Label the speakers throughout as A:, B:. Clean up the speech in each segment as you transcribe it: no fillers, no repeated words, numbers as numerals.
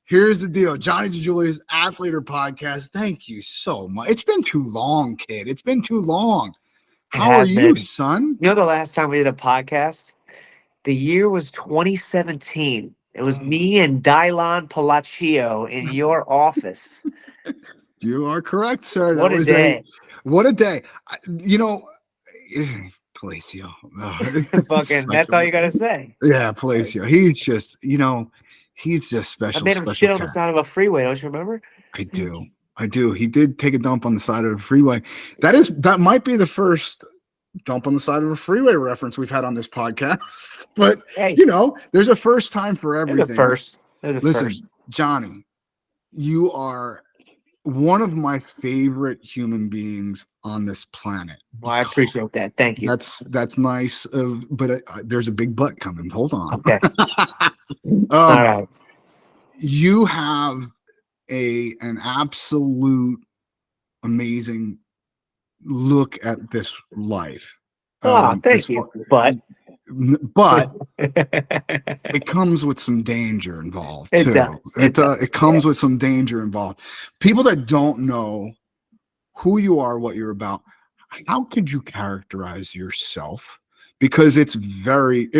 A: Here's the deal. Johnni DiJulius, Athletor Podcast. Thank you so much. It's been too long, kid. It's been too long. How are you, son?
B: You know, the last time we did a podcast, the year was 2017. It was me and Dylan Palacio in your office.
A: You are correct, sir.
B: What a day.
A: What a day. You know, Palacio.
B: Fucking, that's all you got to say.
A: Yeah, Palacio. He's just, he's just special.
B: I made him shit on the side of a freeway. Don't you remember?
A: I do. He did take a dump on the side of the freeway. That might be the first dump on the side of a freeway reference we've had on this podcast. But
B: hey,
A: there's a first time for everything.
B: There's a
A: Listen,
B: first.
A: Johnny, you are one of my favorite human beings on this planet.
B: Well, I appreciate that. Thank you.
A: That's nice. But there's a big butt coming. Hold on.
B: Okay. All right.
A: You have an absolute amazing look at this life.
B: Thank you. But
A: it comes with some danger involved too. It comes with some danger involved. People that don't know who you are, what you're about, how could you characterize yourself? Because it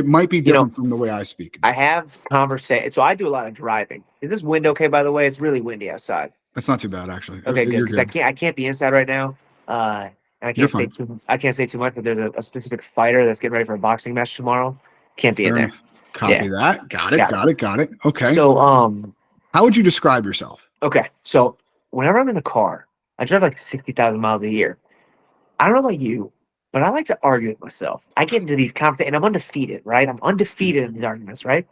A: might be different from the way I speak.
B: I have conversation. So I do a lot of driving. Is this wind okay, by the way? It's really windy outside.
A: That's not too bad, actually.
B: Okay, good. Because I can't be inside right now. And I can't say too much, but there's a specific fighter that's getting ready for a boxing match tomorrow. Can't be in there.
A: Copy that. Got it. Okay.
B: So
A: how would you describe yourself?
B: Okay. So whenever I'm in the car, I drive like 60,000 miles a year. I don't know about you, but I like to argue with myself. I get into these conversations, and I'm undefeated, right? I'm undefeated in these arguments, right?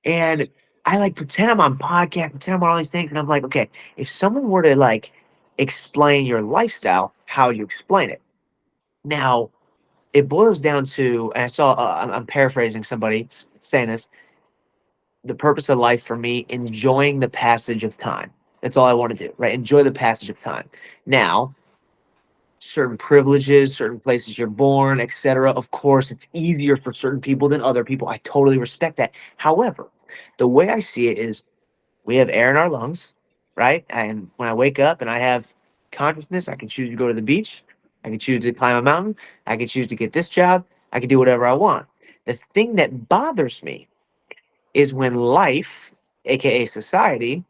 B: And I like pretend I'm on podcast, pretend I'm on all these things, and I'm like, okay, if someone were to like explain your lifestyle, how you explain it. Now, it boils down to, and I saw, I'm paraphrasing somebody saying this, the purpose of life for me, enjoying the passage of time. That's all I want to do, right? Enjoy the passage of time. Now, certain privileges, certain places you're born, etc. Of course, it's easier for certain people than other people. I totally respect that. However, the way I see it is we have air in our lungs, right? And when I wake up and I have consciousness, I can choose to go to the beach. I can choose to climb a mountain. I can choose to get this job. I can do whatever I want. The thing that bothers me is when life, aka society,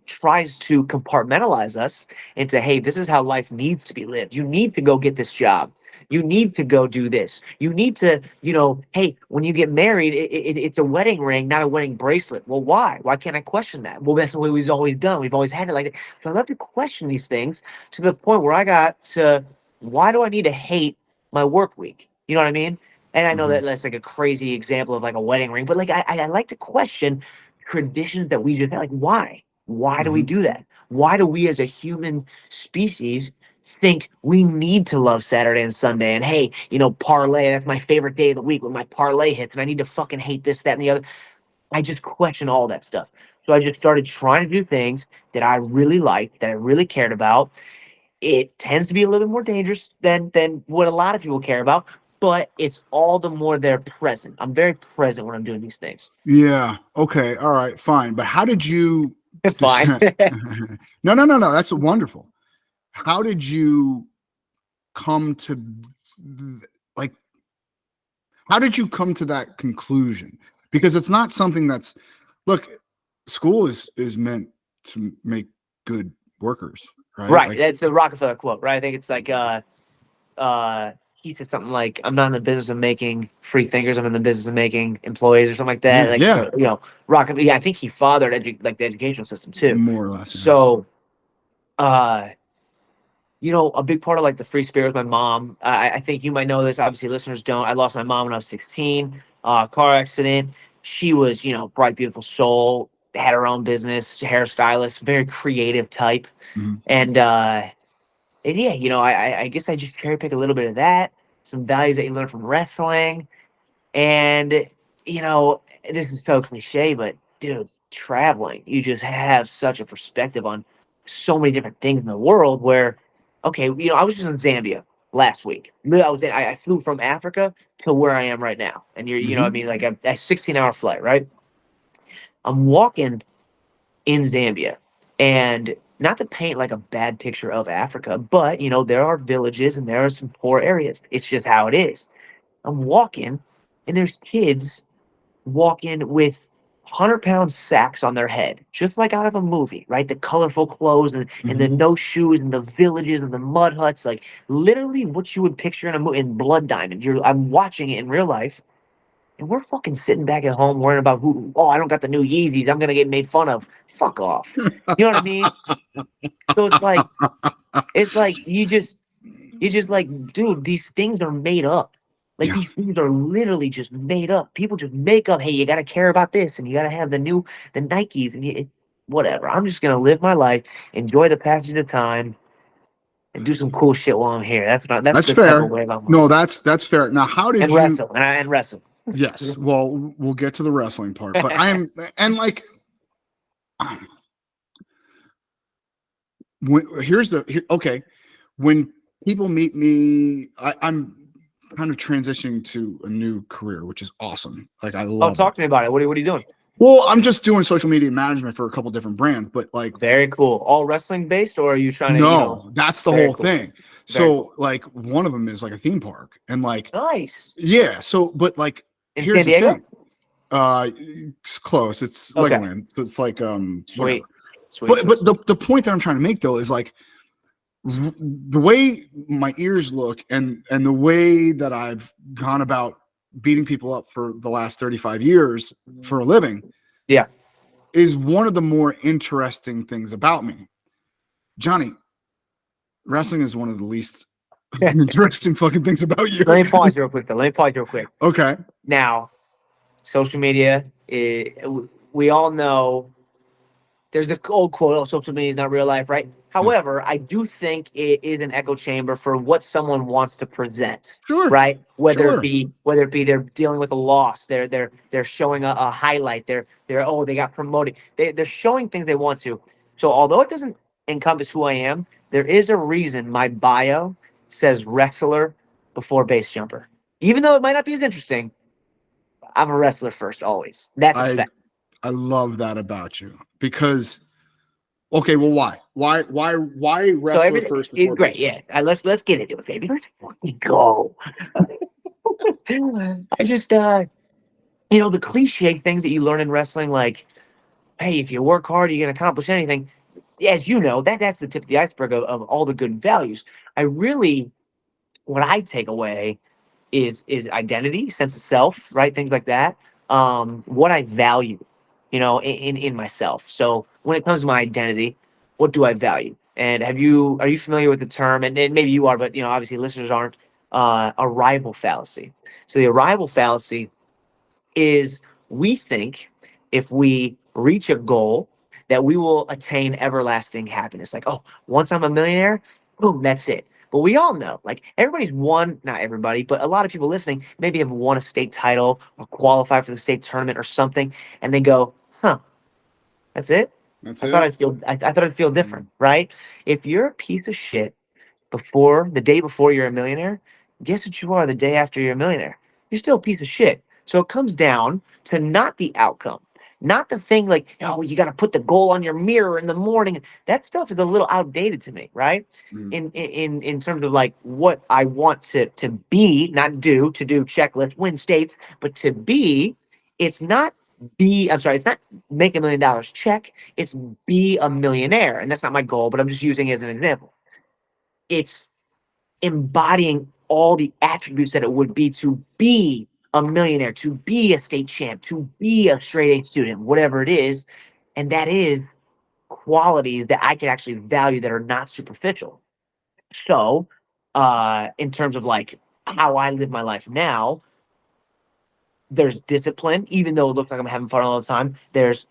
B: tries to compartmentalize us into, hey, this is how life needs to be lived. You need to go get this job. You need to go do this. You need to, hey, when you get married, it's a wedding ring, not a wedding bracelet. Well, why? Why can't I question that? Well, that's the way we've always done. We've always had it like that. So I love to question these things to the point where I got to, why do I need to hate my work week? You know what I mean? And I know that that's like a crazy example of like a wedding ring, but like I like to question traditions that we just have. Like, why? Why do we do that? Why do we as a human species think we need to love Saturday and Sunday? And hey, parlay, that's my favorite day of the week when my parlay hits and I need to fucking hate this, that, and the other. I just question all that stuff. So I just started trying to do things that I really liked, that I really cared about. It tends to be a little bit more dangerous than what a lot of people care about, but it's all the more they're present. I'm very present when I'm doing these things.
A: Yeah. Okay. All right. Fine. But how did you...
B: It's fine.
A: No. That's wonderful. How did you come to how did you come to that conclusion? Because it's not something that's, look, school is meant to make good workers, right?
B: Right. That's a Rockefeller quote, right? I think it's like he said something like, I'm not in the business of making free thinkers, I'm in the business of making employees or something like that. Rockefeller, I think he fathered the educational system too.
A: More or less.
B: So a big part of like the free spirit with my mom, I think you might know this, obviously listeners don't. I lost my mom when I was 16, car accident. She was, bright, beautiful soul, had her own business, hairstylist, very creative type. And yeah, I guess I just cherry pick a little bit of that, some values that you learn from wrestling. And, this is so cliche, but dude, traveling, you just have such a perspective on so many different things in the world where, okay, I was just in Zambia last week. I flew from Africa to where I am right now. And you're, like a 16-hour flight, right? I'm walking in Zambia. And not to paint like a bad picture of Africa, but there are villages and there are some poor areas. It's just how it is. I'm walking and there's kids walking with 100-pound sacks on their head, just like out of a movie, right? The colorful clothes and the no shoes and the villages and the mud huts, like literally what you would picture in a movie in Blood Diamond. I'm watching it in real life, and we're fucking sitting back at home worrying about I don't got the new Yeezys, I'm gonna get made fun of. Fuck off. You know what I mean? So it's like you just like, dude, these things are made up. Like these things are literally just made up. People just make up, hey, you got to care about this and you got to have the Nikes and whatever. I'm just going to live my life, enjoy the passage of time, and do some cool shit while I'm here. That's the
A: fair.
B: type of way I'm
A: no, that's fair. Now, how did
B: and
A: you
B: wrestle and wrestle?
A: Yes. Well, we'll get to the wrestling part, but okay. When people meet me, I'm kind of transitioning to a new career, which is awesome. Like I love.
B: Talk to me about it. What are you doing?
A: Well, I'm just doing social media management for a couple different brands, but like
B: very cool. All wrestling based, or are you trying to?
A: No, that's the whole thing.
B: Very cool.
A: Like one of them is like a theme park, and like
B: nice.
A: Yeah. So, but like
B: in San Diego.
A: It's close. It's Legoland, so it's like
B: sweet.
A: But the point that I'm trying to make though is like the way my ears look and the way that I've gone about beating people up for the last 35 years for a living is one of the more interesting things about me. Johnny, wrestling is one of the least interesting fucking things about you.
B: Let me pause real quick.
A: Okay.
B: Now, social media, we all know there's the old quote, social media is not real life, right? However, I do think it is an echo chamber for what someone wants to present.
A: Sure.
B: Right? Whether it be they're dealing with a loss, they're showing a highlight, they got promoted. They're showing things they want to. So although it doesn't encompass who I am, there is a reason my bio says wrestler before base jumper. Even though it might not be as interesting, I'm a wrestler first always. That's a fact.
A: I love that about you because okay, well, why wrestler first?
B: Great, yeah. Let's get into it, baby. Let's fucking go. I just the cliche things that you learn in wrestling, like, hey, if you work hard, you can accomplish anything. As you know, that's the tip of the iceberg of all the good values. What I take away is identity, sense of self, right? Things like that. What I value, in myself. So when it comes to my identity, what do I value? And are you familiar with the term? And maybe you are, but obviously listeners aren't. Arrival fallacy. So the arrival fallacy is we think if we reach a goal that we will attain everlasting happiness. Like, once I'm a millionaire, boom, that's it. But we all know, like everybody's won, not everybody, but a lot of people listening maybe have won a state title or qualified for the state tournament or something, and they go, that's it? I thought I'd feel different, right? If you're a piece of shit the day before you're a millionaire, guess what you are the day after you're a millionaire? You're still a piece of shit. So it comes down to not the outcome. Not the thing like, you got to put the goal on your mirror in the morning. That stuff is a little outdated to me, right? In terms of like what I want to be, not do, to do checklist, win states, but to be, it's not it's not make $1 million, check. It's be a millionaire. And that's not my goal, but I'm just using it as an example. It's embodying all the attributes that it would be to be a millionaire, to be a state champ, to be a straight A student, whatever it is. And that is qualities that I can actually value that are not superficial. So, in terms of like how I live my life now, there's discipline, even though it looks like I'm having fun all the time. There's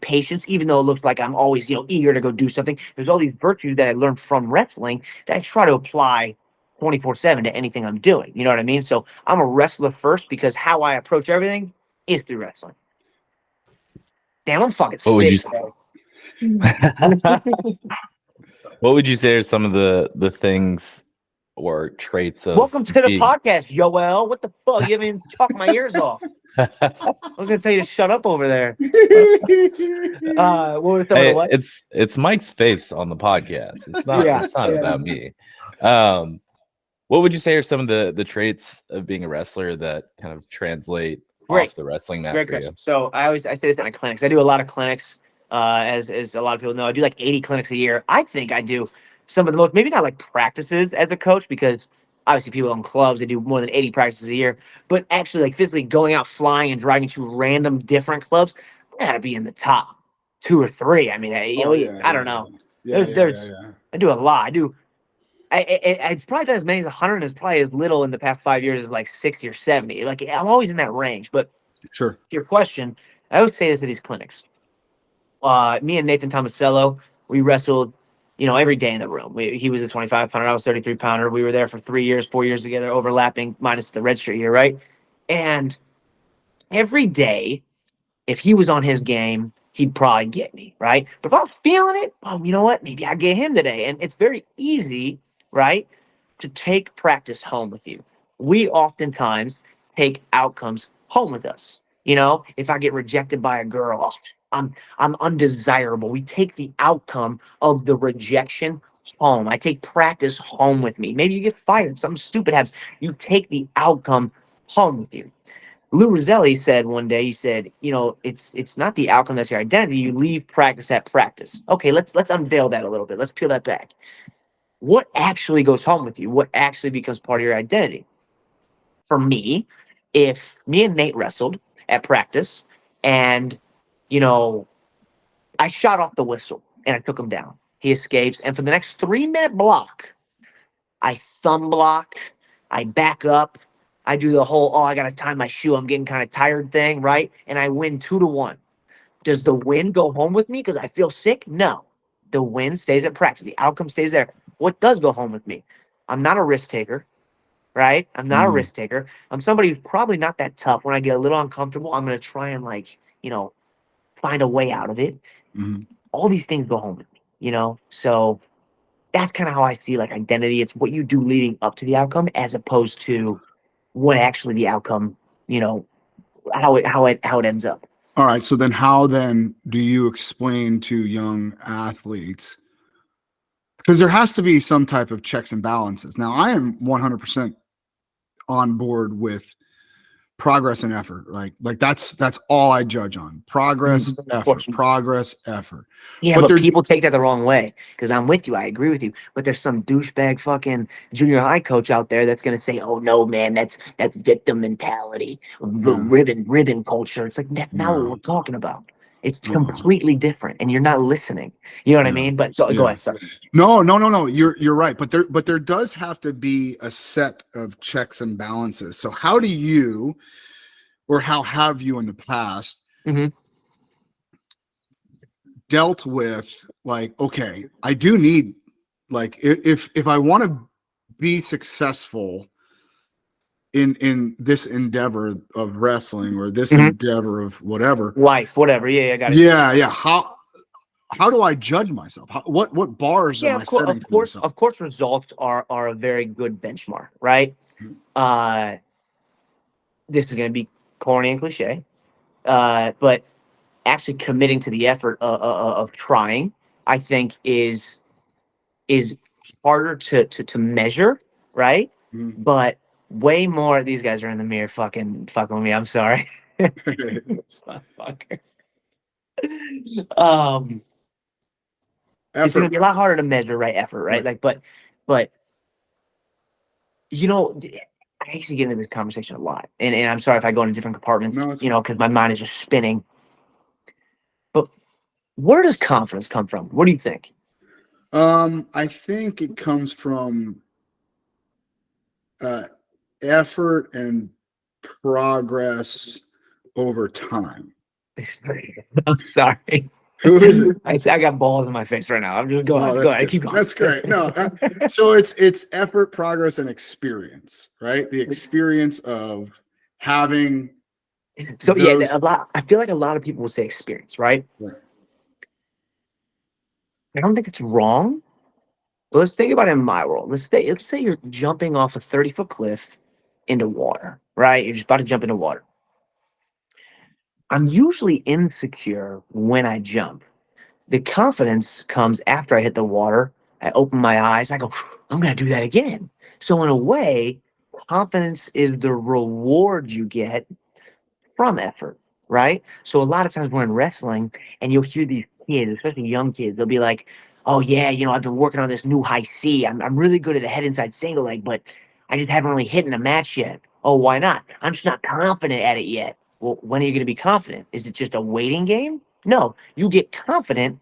B: patience, even though it looks like I'm always, eager to go do something. There's all these virtues that I learned from wrestling that I try to apply 24/7 to anything I'm doing. You know what I mean? So I'm a wrestler first because how I approach everything is through wrestling. Damn, I'm fucking
C: What would you say are some of the things or traits of
B: Welcome to the
C: being...
B: podcast, Joel. What the fuck? You haven't even talked my ears off. I was gonna tell you to shut up over there. What was some of the what?
C: It's Mike's face on the podcast. It's not.
B: Yeah.
C: It's not about me. What would you say are some of the traits of being a wrestler that kind of translate off the wrestling mat
B: Great
C: for
B: question.
C: you?
B: So I say this in my clinics. I do a lot of clinics. As a lot of people know, I do like 80 clinics a year. I think I do some of the most, maybe not like practices as a coach, because obviously people own clubs, they do more than 80 practices a year, but actually like physically going out, flying and driving to random different clubs, I gotta be in the top 2 or 3. I mean, I don't know. I do a lot. I've probably done as many as 100 as probably as little in the past 5 years as like 60 or 70. Like I'm always in that range. But
A: sure.
B: To your question, I always say this at these clinics. Me and Nathan Tomasello, we wrestled, every day in the room. He was a 25-pounder, I was 33-pounder. We were there for 3 years, 4 years together, overlapping, minus the red shirt year, right? And every day, if he was on his game, he'd probably get me, right? But if I was feeling it, you know what? Maybe I get him today. And it's very easy, right, to take practice home with you. We oftentimes take outcomes home with us. If I get rejected by a girl, I'm undesirable. We take the outcome of the rejection home. I take practice home with me. Maybe you get fired. Something stupid happens. You take the outcome home with you. Lou Roselli said one day, he said, it's not the outcome that's your identity. You leave practice at practice. Okay, let's unveil that a little bit. Let's peel that back. What actually goes home with you? What actually becomes part of your identity? For me, if me and Nate wrestled at practice and, I shot off the whistle and I took him down, he escapes. And for the next 3-minute block, I thumb block, I back up, I do the whole, I got to tie my shoe, I'm getting kind of tired thing, right? And I win 2-1. Does the win go home with me because I feel sick? No. The win stays at practice. The outcome stays there. What does go home with me? I'm not a risk taker, right? I'm not a risk taker. I'm somebody who's probably not that tough. When I get a little uncomfortable, I'm going to try and find a way out of it.
A: Mm-hmm.
B: All these things go home with me, So that's kind of how I see like identity. It's what you do leading up to the outcome as opposed to what actually the outcome, how it ends up.
A: All right. So then how then do you explain to young athletes, because there has to be some type of checks and balances. Now I am 100% on board with progress and effort. Like that's all I judge on. Progress, effort.
B: Yeah, but people take that the wrong way, because I'm with you. I agree with you. But there's some douchebag fucking junior high coach out there that's going to say, oh, no, man, that's victim mentality, ribbon culture. It's like, that's not what we're talking about. It's completely different, and you're not listening. You know what I mean? But go ahead. Sorry.
A: No. You're right. But there does have to be a set of checks and balances. So how do you, or how have you in the past, dealt with like, okay, I do need, like, if I want to be successful in this endeavor of wrestling or this endeavor of whatever,
B: life, whatever. Yeah, I got it.
A: Yeah. How do I judge myself? What bars am I setting for myself?
B: Of course, results are a very good benchmark, right? This is going to be corny and cliche, but actually committing to the effort of trying, I think is harder to measure, right? But way more. These guys are in the mirror fucking with me. I'm sorry. It's my fucker. It's gonna be a lot harder to measure, right? Effort, right? Like, but I actually get into this conversation a lot, and I'm sorry if I go into different compartments, because my mind is just spinning. But where does confidence come from? What do you think?
A: I think it comes from effort and progress over time.
B: I'm sorry.
A: Who is it?
B: I got balls in my face right now. I'm just going. Go ahead. Keep going.
A: That's great. No, so it's effort, progress, and experience, right? The experience of having.
B: So those... I feel like a lot of people will say experience, right? I don't think it's wrong. But let's think about it in my world. Let's say you're jumping off a 30-foot cliff into water, right? You're just about to jump into water. I'm usually insecure when I jump. The confidence comes after I hit the water. I open my eyes. I go, I'm going to do that again. So in a way, confidence is the reward you get from effort, right? So a lot of times we're in wrestling and you'll hear these kids, especially young kids, they'll be like, oh yeah, I've been working on this new high C. I'm really good at a head inside single leg, but I just haven't really hit in a match yet. Oh, why not? I'm just not confident at it yet. Well, when are you going to be confident? Is it just a waiting game? No, you get confident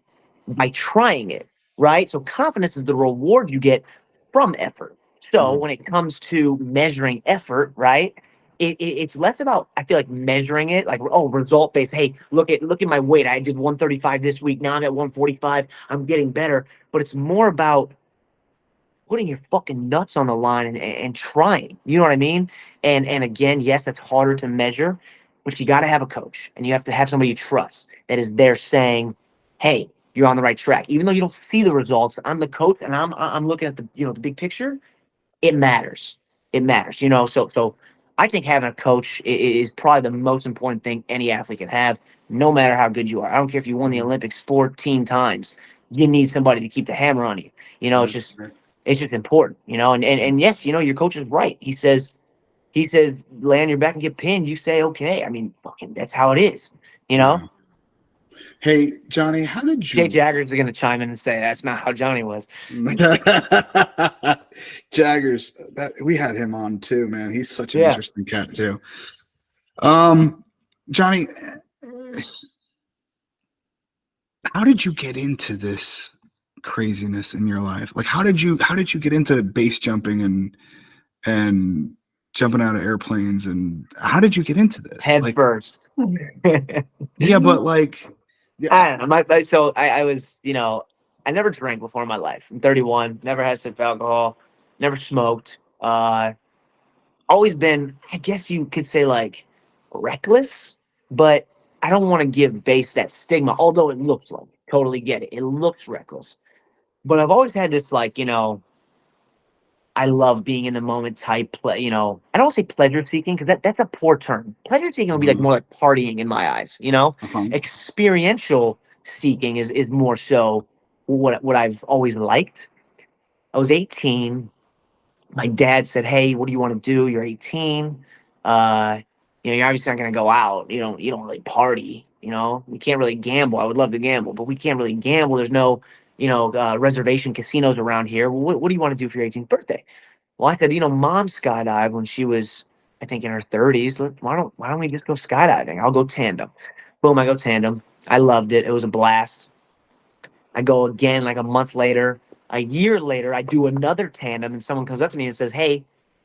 B: by trying it, right? So confidence is the reward you get from effort. So when it comes to measuring effort, right? It's less about, I feel like, measuring it like, oh, result based. Hey, look at my weight. I did 135 this week. Now I'm at 145. I'm getting better. But it's more about putting your fucking nuts on the line and trying. You know what I mean? And again, yes, that's harder to measure, but you got to have a coach and you have to have somebody you trust that is there saying, hey, you're on the right track. Even though you don't see the results, I'm the coach and I'm looking at the the big picture. It matters. It matters. So I think having a coach is probably the most important thing any athlete can have, no matter how good you are. I don't care if you won the Olympics 14 times. You need somebody to keep the hammer on you. It's just important, and yes, your coach is right. He says, lay on your back and get pinned. You say, okay. I mean, fucking, that's how it is,
A: Yeah. Hey, Johnny, how did you...
B: Jake Jaggers are going to chime in and say that's not how Johnny was.
A: Jaggers, we had him on too, man. He's such an interesting cat too. Johnny, how did you get into this craziness in your life? Like, how did you get into base jumping and jumping out of airplanes, and how did you get into this?
B: Head first.
A: Yeah, but like,
B: I don't know. So I was, I never drank before in my life. I'm 31, never had a sip of alcohol, never smoked. Always been, I guess you could say, like, reckless, but I don't want to give base that stigma, although it looks like it. Totally get it. It looks reckless. But I've always had this, like, I love being in the moment type, I don't want to say pleasure seeking because that's a poor term. Pleasure seeking would be like more like partying in my eyes, Experiential seeking is more so what I've always liked. I was 18. My dad said, hey, what do you want to do? You're 18. You're obviously not going to go out. You don't really party, We can't really gamble. I would love to gamble, but we can't really gamble. There's no, reservation casinos around here. Well, what do you want to do for your 18th birthday? Well, I said, Mom skydived when she was, I think, in her 30s. Why don't we just go skydiving? I'll go tandem. Boom, I go tandem. I loved it. It was a blast. I go again like a month later. A year later, I do another tandem, and someone comes up to me and says, hey,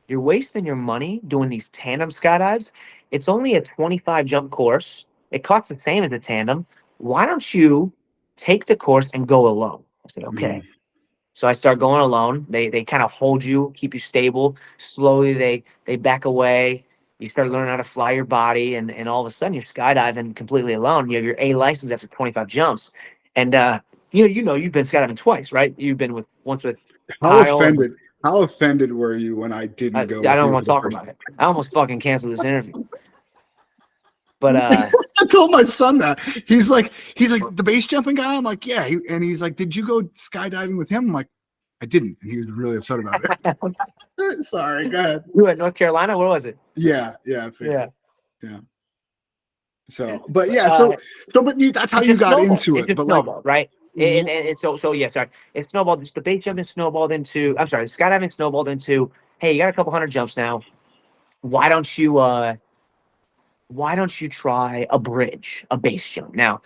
B: you're wasting your money doing these tandem skydives. It's only a 25 jump course. It costs the same as a tandem. Why don't you take the course and go alone? I said, okay. So I start going alone. They kind of hold you, keep you stable. Slowly they back away. You start learning how to fly your body, and all of a sudden you're skydiving completely alone. You have your A license after 25 jumps. And you've been skydiving twice, right? You've been once with Kyle.
A: How offended were you when I didn't go?
B: I don't want to talk about it. I almost fucking canceled this interview. But
A: I told my son that. He's like the base jumping guy. I'm like, yeah. And he's like, did you go skydiving with him? I'm like, I didn't. And he was really upset about it. Sorry, go ahead.
B: You were at North Carolina? Where was it?
A: Yeah. So, but yeah, but that's how you got into it.
B: But snowballed, right? And so yeah, sorry. It snowballed. The base jumping snowballed into. I'm sorry, skydiving snowballed into. Hey, you got a couple hundred jumps now. Why don't you try a bridge, a base jump? Now,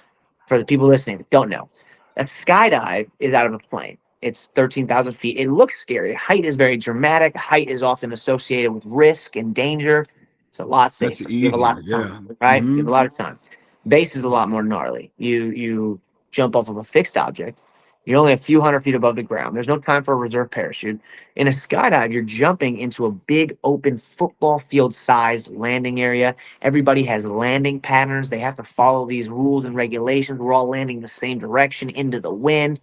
B: for the people listening that don't know, a skydive is out of a plane. It's 13,000 feet. It looks scary. Height is very dramatic. Height is often associated with risk and danger. It's a lot safer. You have a lot of time, right? You have a lot of time. Base is a lot more gnarly. You jump off of a fixed object. You're only a few hundred feet above the ground. There's no time for a reserve parachute. In a skydive, you're jumping into a big open football field sized landing area. Everybody has landing patterns. They have to follow these rules and regulations. We're all landing the same direction into the wind.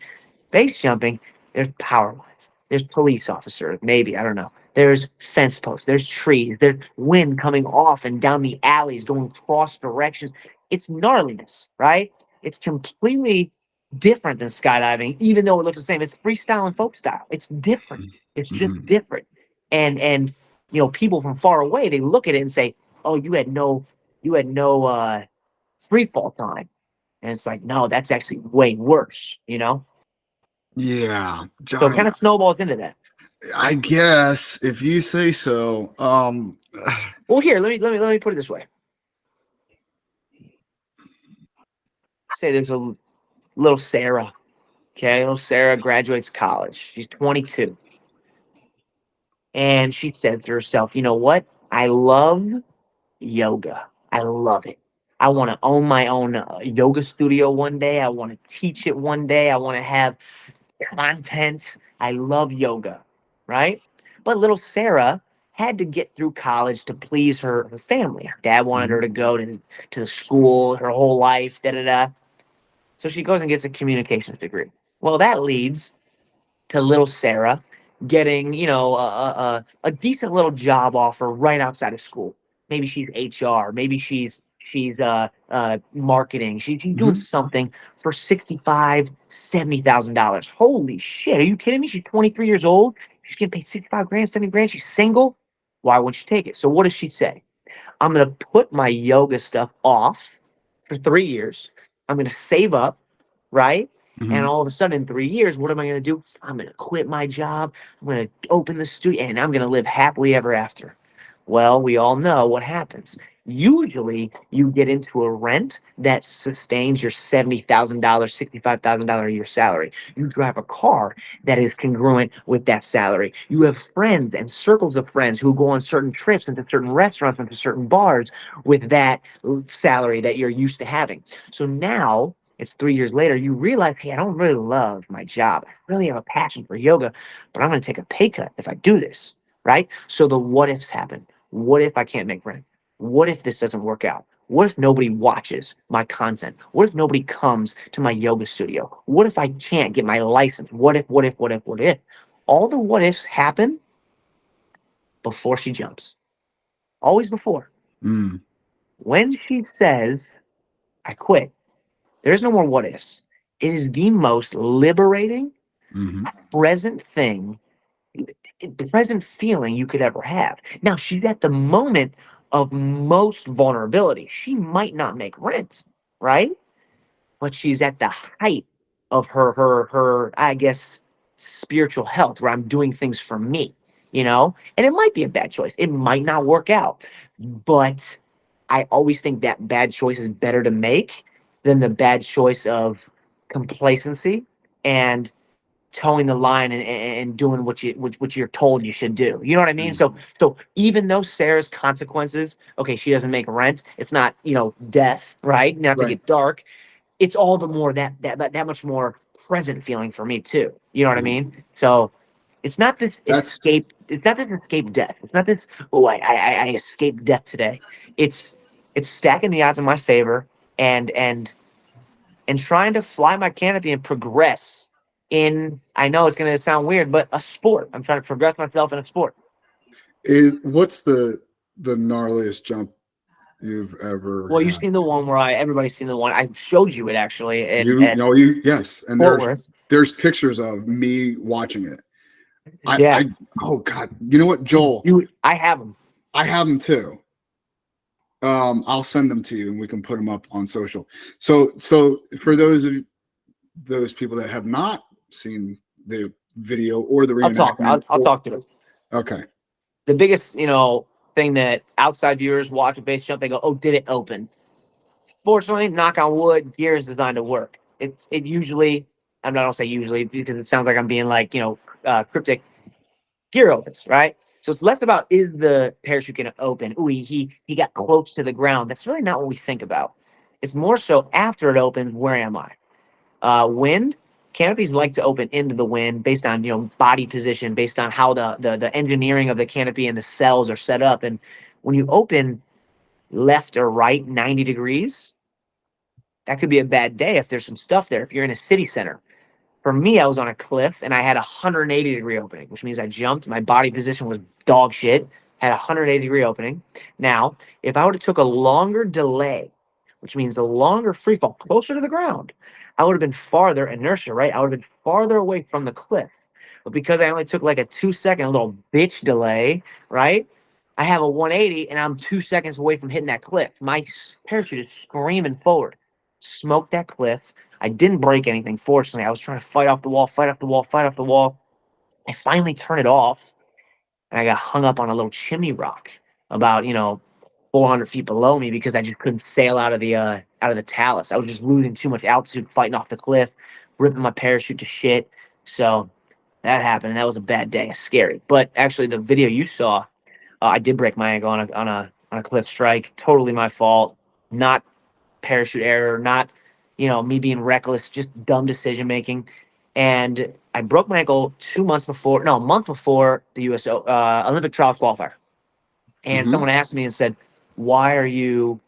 B: Base jumping, There's power lines. There's police officers, maybe, I don't know. There's fence posts. There's trees. There's wind coming off and down the alleys, going cross directions. It's gnarliness, right? It's completely different than skydiving, even though it looks the same. It's freestyle and folk style. It's different. It's just different. And people from far away, they look at it and say, "Oh, you had no free fall time." And it's like, no, that's actually way worse,
A: Yeah,
B: So
A: Johnny,
B: it kind of snowballs into that.
A: I guess if you say so.
B: Well, here, let me put it this way. Say there's a little Sarah. Okay, little Sarah graduates college. She's 22. And she says to herself, you know what? I love yoga. I love it. I want to own my own yoga studio one day. I want to teach it one day. I want to have content. I love yoga, right? But little Sarah had to get through college to please her family. Her dad wanted her to go to the school her whole life, da-da-da. So she goes and gets a communications degree. Well, that leads to little Sarah getting, a decent little job offer right outside of school. Maybe she's HR. Maybe she's marketing. She's doing something for $65,000-$70,000. Holy shit! Are you kidding me? She's 23 years old. She's getting paid 65 grand, 70 grand. She's single. Why wouldn't she take it? So what does she say? I'm gonna put my yoga stuff off for 3 years. I'm gonna save up, right? And all of a sudden, in 3 years, what am I going to do? I'm going to quit my job. I'm going to open the studio, and I'm going to live happily ever after. Well, we all know what happens. Usually, you get into a rent that sustains your $70,000, $65,000 a year salary. You drive a car that is congruent with that salary. You have friends and circles of friends who go on certain trips into certain restaurants, into certain bars with that salary that you're used to having. So now, it's 3 years later, you realize, hey, I don't really love my job. I really have a passion for yoga, but I'm going to take a pay cut if I do this, right? So the what ifs happen. What if I can't make rent? What if this doesn't work out? What if nobody watches my content? What if nobody comes to my yoga studio? What if I can't get my license? What if? All the what ifs happen before she jumps. Always before. When she says, I quit, there's no more what ifs. It is the most liberating, present thing, the present feeling you could ever have. Now, she's at the moment of most vulnerability. She might not make rent, right? But she's at the height of her, I guess, spiritual health, where I'm doing things for me, And it might be a bad choice. It might not work out. But I always think that bad choice is better to make than the bad choice of complacency and towing the line and doing what you're told you should do. You know what I mean? So even though Sarah's consequences, okay, she doesn't make rent. It's not, death, right? Not to get dark. It's all the more that much more present feeling for me too. You know what I mean? So it's not this escape. It's not this escape death. It's not this, I escaped death today. It's stacking the odds in my favor and trying to fly my canopy and progress in, I know it's going to sound weird, but a sport. I'm trying to progress myself in a sport.
A: What's the gnarliest jump you've ever
B: Well, you've seen the one where everybody's seen the one. I showed you it actually.
A: Yes. And
B: Fort Worth.
A: There's pictures of me watching it. Oh God. You know what, Joel?
B: I have them.
A: I have them too. I'll send them to you and we can put them up on social. So for those people that have not seen the video or the reenactment,
B: I'll talk to them.
A: Okay.
B: The biggest, thing that outside viewers watch a base jump, they go, "Oh, did it open?" Fortunately, knock on wood, gear is designed to work. It usually, I'm not gonna say usually because it sounds like I'm being like, cryptic. Gear opens, right? So it's less about, is the parachute going to open? Ooh, he got close to the ground. That's really not what we think about. It's more so after it opens, where am I? Wind. Canopies like to open into the wind based on, body position, based on how the engineering of the canopy and the cells are set up. And when you open left or right 90 degrees, that could be a bad day if there's some stuff there, if you're in a city center. For me, I was on a cliff and I had a 180-degree opening, which means I jumped. My body position was dog shit, had a 180-degree opening. Now, if I would have took a longer delay, which means the longer free fall, closer to the ground, I would have been farther inertia, right? I would have been farther away from the cliff. But because I only took like a 2-second little bitch delay, right? I have a 180 and I'm 2 seconds away from hitting that cliff. My parachute is screaming forward. Smoked that cliff. I didn't break anything, fortunately. I was trying to fight off the wall. I finally turned it off, and I got hung up on a little chimney rock about 400 feet below me because I just couldn't sail out of the talus. I was just losing too much altitude, fighting off the cliff, ripping my parachute to shit. So that happened, and that was a bad day. Scary. But actually, the video you saw, I did break my ankle on a cliff strike. Totally my fault. Not parachute error, not me being reckless, just dumb decision making. And I broke my ankle a month before the US Olympic trials qualifier. And someone asked me and said, why are you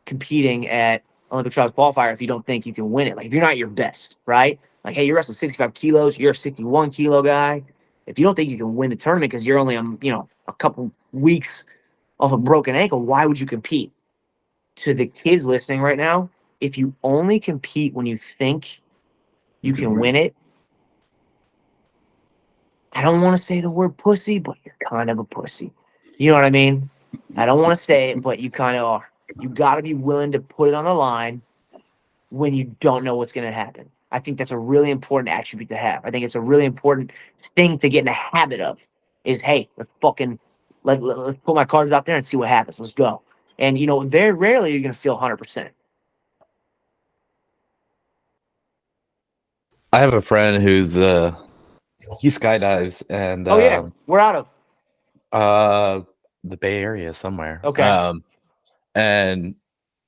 B: competing at Olympic trials qualifier if you don't think you can win it? Like, if you're not your best, right? Like, hey, you're wrestling 65 kilos, you're a 61 kilo guy. If you don't think you can win the tournament because you're only a couple weeks off a broken ankle, why would you compete? To the kids listening right now, if you only compete when you think you can win it, I don't want to say the word pussy, but you're kind of a pussy. You know what I mean? I don't want to say it, but you kind of are. You got to be willing to put it on the line when you don't know what's going to happen. I think that's a really important attribute to have. I think it's a really important thing to get in the habit of is, hey, let's put my cards out there and see what happens. Let's go. And, very rarely you're going to feel 100%.
C: I have a friend who's he skydives, and
B: we're out of
C: the Bay Area somewhere.
B: Okay.
C: And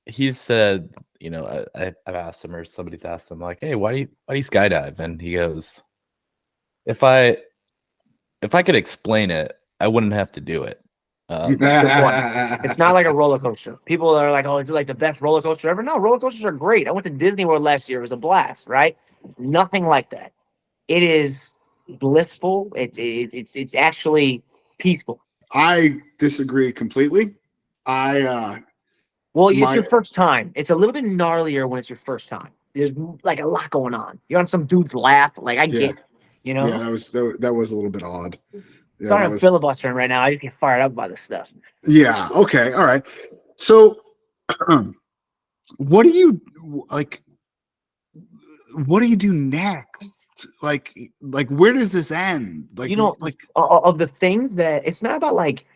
C: he said, I've asked him, or somebody's asked him, like, hey, why do you skydive? And he goes, if I could explain it, I wouldn't have to do it.
B: It's not like a roller coaster. People are like, oh, it's like the best roller coaster ever. No, roller coasters are great. I went to Disney World last year. It was a blast, right? It's nothing like that. It is blissful. It's actually peaceful.
A: I disagree completely.
B: It's your first time. It's a little bit gnarlier when it's your first time. There's like a lot going on. You're on some dude's lap. Like, I get it,
A: Yeah, that was a little bit odd. Yeah,
B: sorry, I'm filibustering right now. I just get fired up by this stuff.
A: Yeah. Okay. All right. So, what do you like? What do you do next? Like, where does this end? Like,
B: of the things that it's not about, like,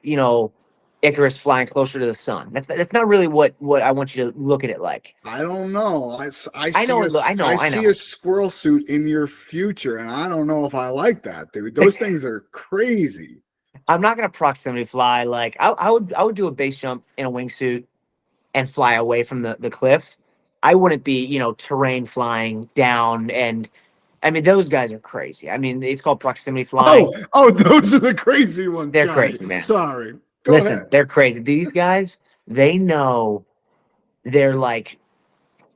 B: Icarus flying closer to the sun. That's not really what I want you to look at it like.
A: I don't know. I see
B: know.
A: a squirrel suit in your future, and I don't know if I like that, dude. Those things are crazy.
B: I'm not gonna proximity fly. Like, I would do a base jump in a wingsuit and fly away from the cliff. I wouldn't be, terrain flying down, and I mean, those guys are crazy. I mean, it's called proximity flying.
A: Oh, those are the crazy ones.
B: They're crazy, man.
A: Sorry.
B: Listen, they're crazy. These guys, they know their like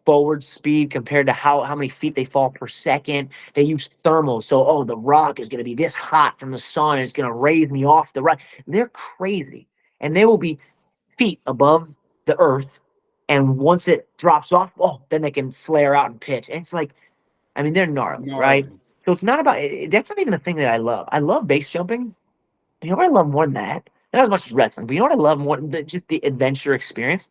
B: forward speed compared to how many feet they fall per second. They use thermals. So, the rock is going to be this hot from the sun. And it's going to raise me off the rock. They're crazy. And they will be feet above the earth. And once it drops off, then they can flare out and pitch. And it's like, I mean, they're gnarly, right? So it's not about, that's not even the thing that I love. I love base jumping. You know what I love more than that? Not as much as wrestling, but you know what I love more than just the adventure experience?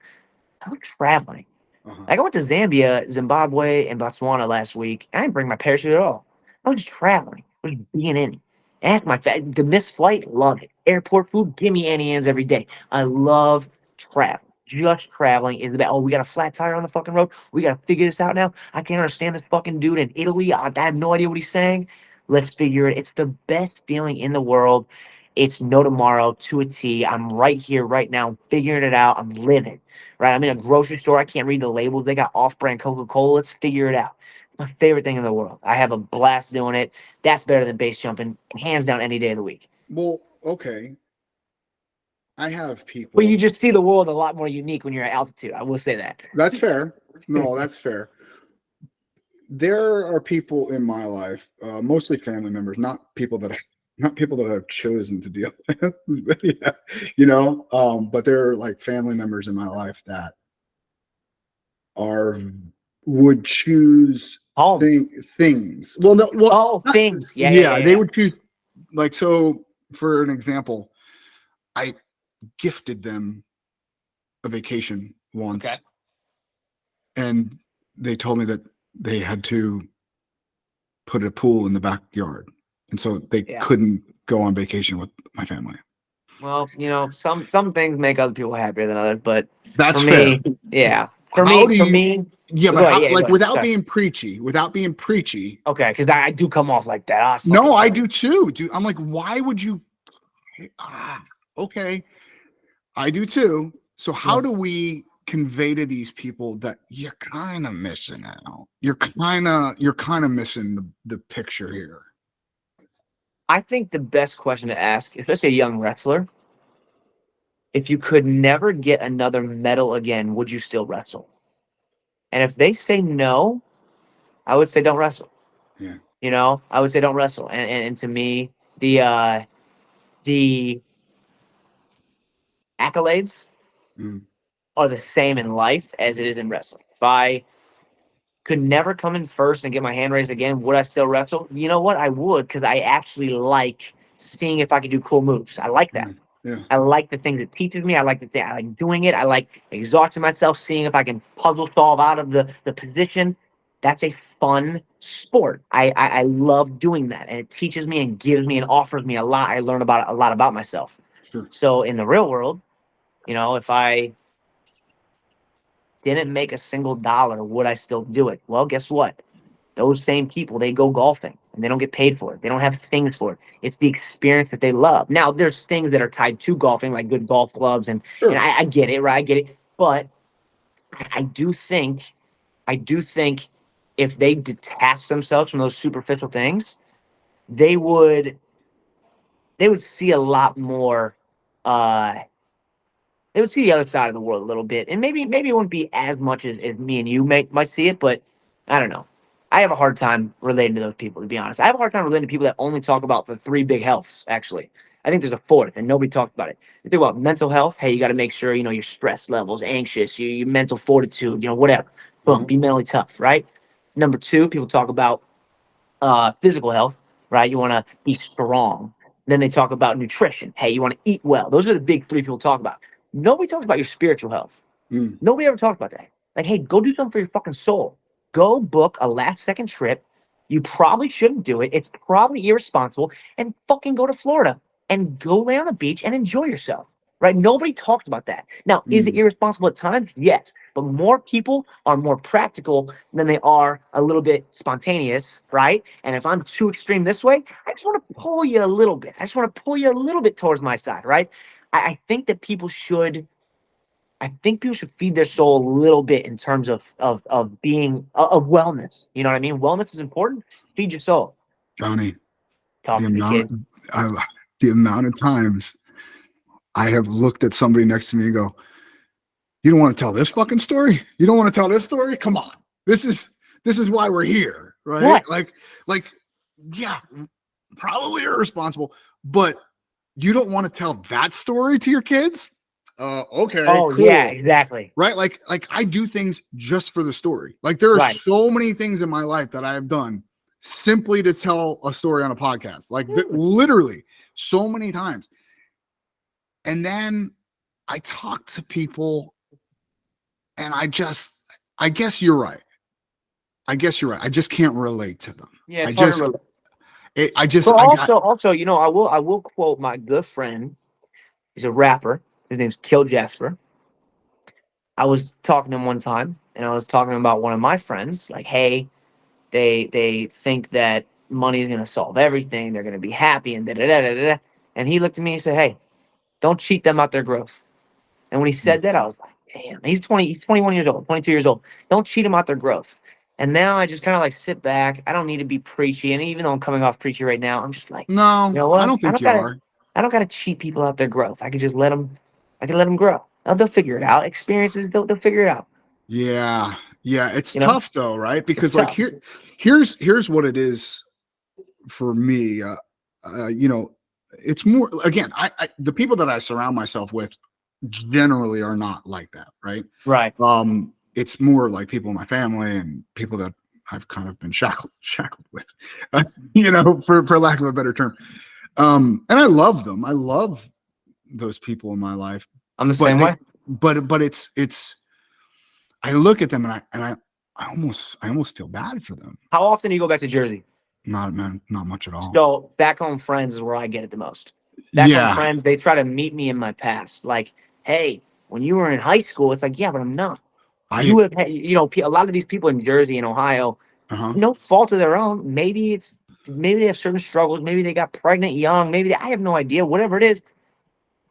B: I love traveling. Like, I went to Zambia, Zimbabwe, and Botswana last week. I didn't bring my parachute at all. I was just traveling. I was being in. Ask my the missed flight, love it. Airport food, give me Annie Ann's every day. I love traveling. Just traveling is the best. We got a flat tire on the fucking road. We got to figure this out now. I can't understand this fucking dude in Italy. I have no idea what he's saying. Let's figure it. It's the best feeling in the world. It's no tomorrow to a T. I'm right here, right now. I'm figuring it out. I'm living, right? I'm in a grocery store. I can't read the labels. They got off-brand Coca-Cola. Let's figure it out. My favorite thing in the world. I have a blast doing it. That's better than base jumping, hands down, any day of the week.
A: Well, okay. I have people.
B: But you just see the world a lot more unique when you're at altitude. I will say that.
A: That's fair. No, that's fair. there are people in my life, mostly family members, not people that I've chosen to deal with. Yeah, you know, but there are like family members in my life that would choose things. Well, no,
B: things.
A: Yeah, they would choose, like, so for an example, I gifted them a vacation once, and they told me that they had to put a pool in the backyard, and so they couldn't go on vacation with my family.
B: Well, you know, some things make other people happier than others, but
A: that's
B: for
A: fair.
B: me, yeah. For me,
A: yeah, but without being preachy.
B: Okay, because I do come off like that.
A: No, I do too, dude. I'm like, why would you? Okay, I do too. So how do we convey to these people that you're kind of missing out? You're kind of missing the picture here.
B: I think the best question to ask, especially a young wrestler, if you could never get another medal again, would you still wrestle? And if they say no, I would say don't wrestle.
A: Yeah.
B: You know, I would say don't wrestle. And to me, the accolades are the same in life as it is in wrestling. If I could never come in first and get my hand raised again, would I still wrestle? You know what? I would, because I actually like seeing if I could do cool moves. I like that.
A: Yeah.
B: I like the things it teaches me. I like doing it. I like exhausting myself, seeing if I can puzzle solve out of the position. That's a fun sport. I love doing that, and it teaches me and gives me and offers me a lot. I learn a lot about myself.
A: Sure.
B: So in the real world, you know, if I didn't make a single dollar, would I still do it? Well, guess what? Those same people, they go golfing and they don't get paid for it. They don't have things for it. It's the experience that they love. Now, there's things that are tied to golfing, like good golf clubs, and I get it, right? I get it. But I do think if they detach themselves from those superficial things, they would see a lot more. They would see the other side of the world a little bit, and maybe it wouldn't be as much as me and you might see it, but I don't know. I have a hard time relating to those people, to be honest. I have a hard time relating to people that only talk about the 3 big healths, actually. I think there's a 4th, and nobody talks about it. You think about mental health. Hey, you got to make sure, you know, your stress levels, anxious, your mental fortitude, you know, whatever. Boom, be mentally tough, right? Number 2, people talk about physical health, right? You want to be strong. Then they talk about nutrition. Hey, you want to eat well. Those are the big 3 people talk about. Nobody talks about your spiritual health. Nobody ever talks about that. Like, hey, go do something for your fucking soul. Go book a last-second trip. You probably shouldn't do it. It's probably irresponsible. And fucking go to Florida and go lay on the beach and enjoy yourself, right? Nobody talks about that. Now, is it irresponsible at times? Yes. But more people are more practical than they are a little bit spontaneous, right? And if I'm too extreme this way, I just want to pull you a little bit. I just want to pull you a little bit towards my side, right? I think that people should feed their soul a little bit in terms of being of wellness. You know what I mean? Wellness is important. Feed your soul.
A: Johnny,
B: Talk to me, kid.
A: The amount of times I have looked at somebody next to me and go, "You don't want to tell this fucking story? You don't want to tell this story? Come on. This is why we're here, right?"
B: What?
A: Like, yeah, probably irresponsible, but you don't want to tell that story to your kids? Okay.
B: Oh,
A: cool.
B: yeah, exactly.
A: Right? Like I do things just for the story. Like there are so many things in my life that I have done simply to tell a story on a podcast. Like literally so many times. And then I talk to people and I guess you're right. I just can't relate to them.
B: Yeah, it's hard to relate. Also, you know, I will quote my good friend. He's a rapper. His name's Kill Jasper. I was talking to him one time, and I was talking about one of my friends. Like, hey, they think that money is gonna solve everything. They're gonna be happy and da da da da da. And he looked at me and said, "Hey, don't cheat them out their growth." And when he said that, I was like, "Damn." He's 21 years old, 22 years old. Don't cheat them out their growth. And now I just kind of like sit back. I don't need to be preachy. And even though I'm coming off preachy right now, I'm just like,
A: no,
B: you know what?
A: I don't think you are.
B: I don't got to cheat people out their growth. I can just let them grow. They'll figure it out. Experiences, they'll figure it out.
A: Yeah. Yeah, it's tough though, right? Because
B: It's tough.
A: here's what it is for me. It's more, again, the people that I surround myself with generally are not like that, right?
B: Right.
A: It's more like people in my family and people that I've kind of been shackled with, for lack of a better term. And I love them. I love those people in my life.
B: I'm the same way.
A: But it's I look at them and I almost feel bad for them.
B: How often do you go back to Jersey?
A: Not much at all.
B: So back home friends is where I get it the most. Back home friends, they try to meet me in my past. Like, hey, when you were in high school, it's like, yeah, but I'm not. You have had, a lot of these people in Jersey and Ohio, no fault of their own. Maybe they have certain struggles. Maybe they got pregnant young. I have no idea. Whatever it is,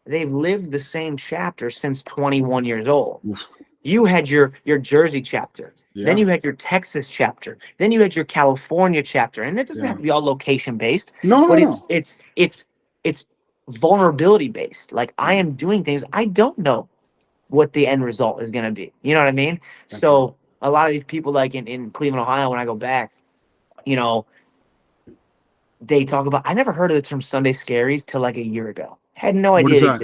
B: they've lived the same chapter since 21 years old. Oof. You had your Jersey chapter. Yeah. Then you had your Texas chapter. Then you had your California chapter. And it doesn't have to be all location based. No. It's vulnerability based. Like, I am doing things I don't know what the end result is going to be. You know what I mean? That's so right. A lot of these people, like in Cleveland, Ohio, when I go back, they talk about, I never heard of the term Sunday Scaries till like a year ago. Had no idea.